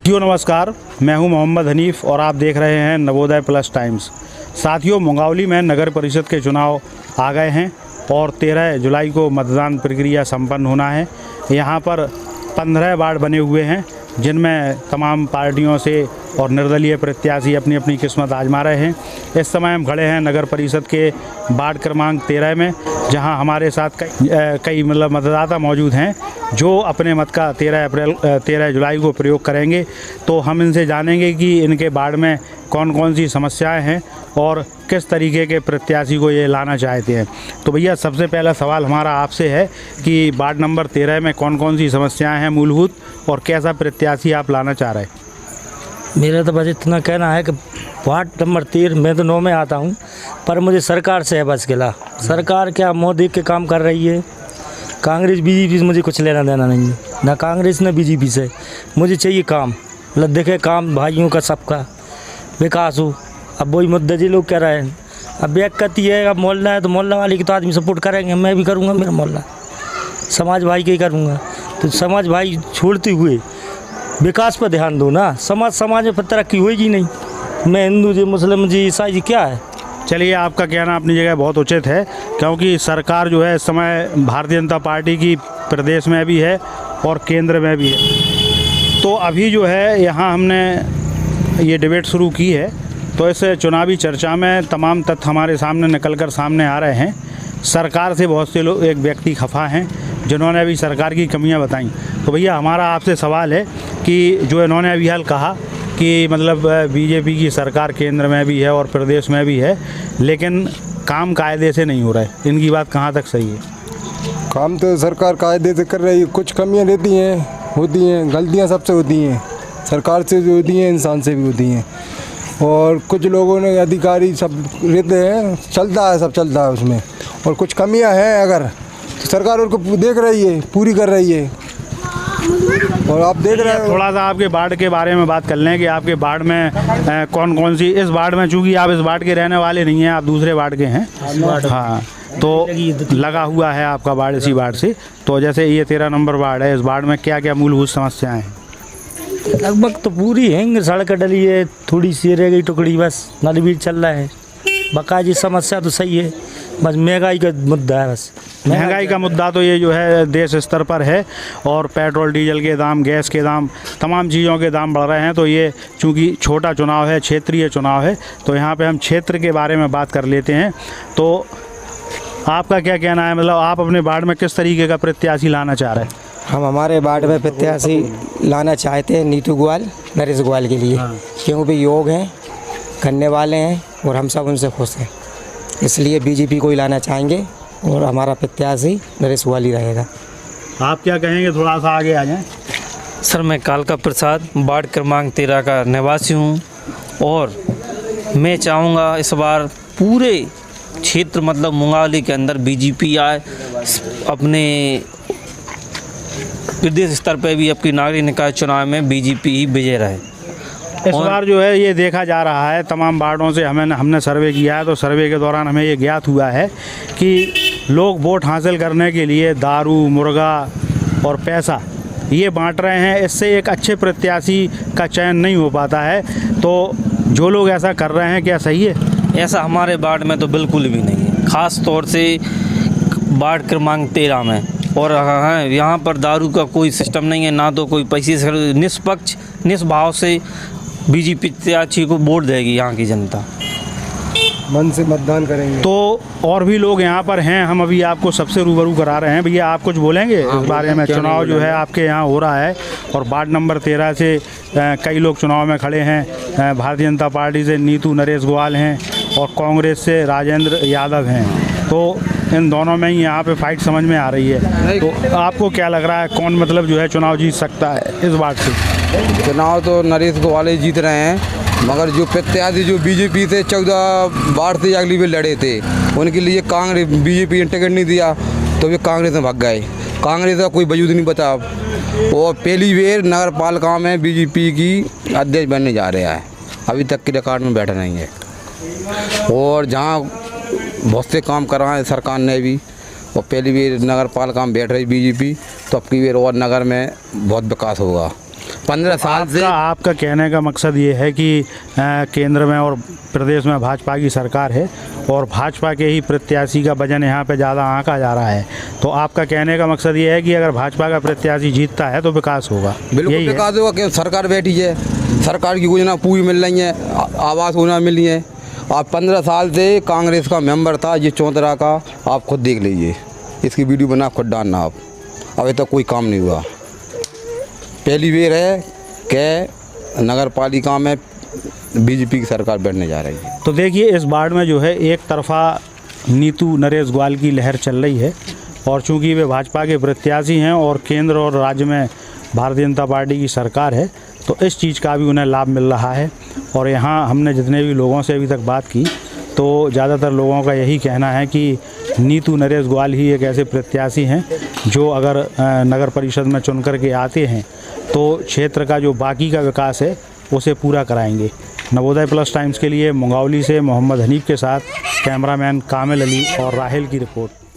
नमस्कार, मैं हूं मोहम्मद हनीफ और आप देख रहे हैं नवोदय प्लस टाइम्स। साथियों, मुंगावली में नगर परिषद के चुनाव आ गए हैं और 13 जुलाई को मतदान प्रक्रिया संपन्न होना है। यहां पर 15 वार्ड बने हुए हैं जिनमें तमाम पार्टियों से और निर्दलीय प्रत्याशी अपनी अपनी किस्मत आजमा रहे हैं। इस समय हम खड़े हैं नगर परिषद के वार्ड क्रमांक 13 में, जहां हमारे साथ कई मतदाता मौजूद हैं जो अपने मत का 13 जुलाई को प्रयोग करेंगे। तो हम इनसे जानेंगे कि इनके वार्ड में कौन कौन सी समस्याएं हैं और किस तरीके के प्रत्याशी को ये लाना चाहते हैं। तो भैया, सबसे पहला सवाल हमारा आपसे है कि वार्ड नंबर 13 में कौन कौन सी समस्याएं हैं मूलभूत और कैसा प्रत्याशी आप लाना चाह रहे हैं? मेरा तो बस इतना कहना है कि वार्ड नंबर 13 मैं तो 9 में आता हूँ, पर मुझे सरकार से है बस गिला। सरकार क्या मोदी के काम कर रही है, कांग्रेस बीजेपी से मुझे कुछ लेना देना नहीं है, ना कांग्रेस ना बीजेपी से। मुझे चाहिए काम, मतलब देखे काम भाइयों का सबका विकास हो। अब वही मुद्दे जी लोग कह रहे हैं। अब व्यक्ति है, अब मोहल्ला है तो मोहल्ला वाले की तो आदमी सपोर्ट करेंगे, मैं भी करूँगा, मेरा मोहल्ला समाज भाई के ही करूँगा। तो समाज भाई छोड़ते हुए विकास पर ध्यान दो ना। समाज में तरक्की होगी नहीं। मैं हिंदू जी, मुस्लिम जी, ईसाई जी क्या है। चलिए, आपका कहना अपनी जगह बहुत उचित है, क्योंकि सरकार जो है इस समय भारतीय जनता पार्टी की प्रदेश में भी है और केंद्र में भी है। तो अभी जो है यहाँ हमने ये डिबेट शुरू की है, तो इस चुनावी चर्चा में तमाम तथ्य हमारे सामने निकल कर सामने आ रहे हैं। सरकार से बहुत से लोग, एक व्यक्ति खफा हैं जिन्होंने अभी सरकार की कमियां बताई। तो भैया, हमारा आपसे सवाल है कि जो इन्होंने अभी हाल कहा कि बीजेपी की सरकार केंद्र में भी है और प्रदेश में भी है, लेकिन काम कायदे से नहीं हो रहा है, इनकी बात कहाँ तक सही है? काम तो सरकार कायदे से कर रही है, कुछ कमियां होती हैं, गलतियां सबसे होती हैं, सरकार से भी होती हैं, इंसान से भी होती हैं। और कुछ लोगों ने अधिकारी सब रहते हैं, चलता है, सब चलता है उसमें। और कुछ कमियां हैं अगर, तो सरकार उनको देख रही है, पूरी कर रही है। और आप देख रहे हैं, थोड़ा सा आपके वार्ड के बारे में बात कर लें कि आपके वार्ड में कौन कौन सी, इस वार्ड में चूँकि आप इस वार्ड के रहने वाले नहीं हैं, आप दूसरे वार्ड के हैं। हाँ, तो लगा हुआ है आपका वार्ड इसी वार्ड से। तो जैसे ये 13 नंबर वार्ड है, इस वार्ड में क्या क्या मूलभूत समस्याएं हैं? लगभग तो पूरी है, सड़क डली है, थोड़ी सी रह गई टुकड़ी, बस नल भी चल रहा है। बाकायदी समस्या तो सही है, बस महंगाई का मुद्दा है। बस महंगाई का मुद्दा तो ये जो है देश स्तर पर है, और पेट्रोल डीजल के दाम, गैस के दाम, तमाम चीज़ों के दाम बढ़ रहे हैं। तो ये चूँकि छोटा चुनाव है, क्षेत्रीय चुनाव है, तो यहाँ पे हम क्षेत्र के बारे में बात कर लेते हैं। तो आपका क्या कहना है, मतलब आप अपने वार्ड में किस तरीके का प्रत्याशी लाना चाह रहे हैं? हम हमारे वार्ड में प्रत्याशी लाना चाहते हैं नीतू ग्वाल, नरेश ग्वाल के लिए। क्योंकि योग हैं, करने वाले हैं और हम सब उनसे खुश हैं, इसलिए बीजेपी को ही लाना चाहेंगे और हमारा प्रत्याशी नरेश ग्वाल ही रहेगा। आप क्या कहेंगे, थोड़ा सा आगे आ जाएं? सर, मैं कालका प्रसाद वार्ड क्रमांक 13 का निवासी हूँ और मैं चाहूँगा इस बार पूरे क्षेत्र मतलब मुंगावली के अंदर बीजेपी आए, अपने प्रदेश स्तर पर भी अपनी नागरिक निकाय चुनाव में बीजेपी ही विजय रहे। इस बार जो है ये देखा जा रहा है, तमाम वार्डों से हमने सर्वे किया है, तो सर्वे के दौरान हमें ये ज्ञात हुआ है कि लोग वोट हासिल करने के लिए दारू, मुर्गा और पैसा ये बांट रहे हैं। इससे एक अच्छे प्रत्याशी का चयन नहीं हो पाता है। तो जो लोग ऐसा कर रहे हैं, क्या सही है? ऐसा हमारे वार्ड में तो बिल्कुल भी नहीं है, ख़ास तौर से वार्ड क्रमांक 13 में। और हाँ, यहाँ पर दारू का कोई सिस्टम नहीं है, ना तो कोई पैसे से, निष्पक्ष निष्भाव से बीजेपी प्रत्याशी को वोट देगी यहाँ की जनता, मन से मतदान करेंगे। तो और भी लोग यहाँ पर हैं, हम अभी आपको सबसे रूबरू करा रहे हैं। भैया, आप कुछ बोलेंगे इस बारे में? चुनाव जो है आपके यहाँ हो रहा है और वार्ड नंबर 13 से कई लोग चुनाव में खड़े हैं। भारतीय जनता पार्टी से नीतू नरेश ग्वाल हैं और कांग्रेस से राजेंद्र यादव हैं। तो इन दोनों में ही यहाँ पे फाइट समझ में आ रही है। तो आपको क्या लग रहा है, कौन जो है चुनाव जीत सकता है इस वार्ड से? चुनाव तो नरेश ग्वाल जीत रहे हैं, मगर जो प्रत्याशी जो बीजेपी से 14 वार्ड से अगली बार लड़े थे, उनके लिए कांग्रेस बीजेपी ने टिकट नहीं दिया, तो वे कांग्रेस में भाग गए। कांग्रेस का कोई वजूद नहीं बचा। और पहली बार नगर पालिका में बीजेपी की अध्यक्ष बनने जा रहा है, अभी तक के रिकॉर्ड में बैठा नहीं है। और जहाँ बहुत से काम करा है सरकार ने भी, और पहली बार नगर पालिका में बैठ रही बीजेपी, तो अब की बार और नगर में बहुत विकास होगा। 15 साल से आपका कहने का मकसद ये है कि केंद्र में और प्रदेश में भाजपा की सरकार है और भाजपा के ही प्रत्याशी का वजन यहाँ पे ज़्यादा आंका जा रहा है। तो आपका कहने का मकसद ये है कि अगर भाजपा का प्रत्याशी जीतता है तो विकास होगा। बिल्कुल यही है। विकास होगा कि सरकार बैठी है, सरकार की योजना पूरी मिल रही है, आवास योजना मिली है। आप 15 साल से कांग्रेस का मेंबर था, ये चौतरा का, आप खुद देख लीजिए, इसकी वीडियो बना खुद डालना आप। अभी तक कोई काम नहीं हुआ। पहली बार है कि नगर पालिका में बीजेपी की सरकार बैठने जा रही है। तो देखिए इस वार्ड में जो है एक तरफा नीतू नरेश ग्वाल की लहर चल रही है और चूंकि वे भाजपा के प्रत्याशी हैं और केंद्र और राज्य में भारतीय जनता पार्टी की सरकार है, तो इस चीज़ का भी उन्हें लाभ मिल रहा है। और यहाँ हमने जितने भी लोगों से अभी तक बात की तो ज़्यादातर लोगों का यही कहना है कि नीतू नरेश ग्वाल ही एक ऐसे प्रत्याशी हैं जो अगर नगर परिषद में चुन करके आते हैं तो क्षेत्र का जो बाकी का विकास है उसे पूरा कराएंगे। नवोदय प्लस टाइम्स के लिए मुंगावली से मोहम्मद हनीफ के साथ कैमरामैन कामिल अली और राहिल की रिपोर्ट।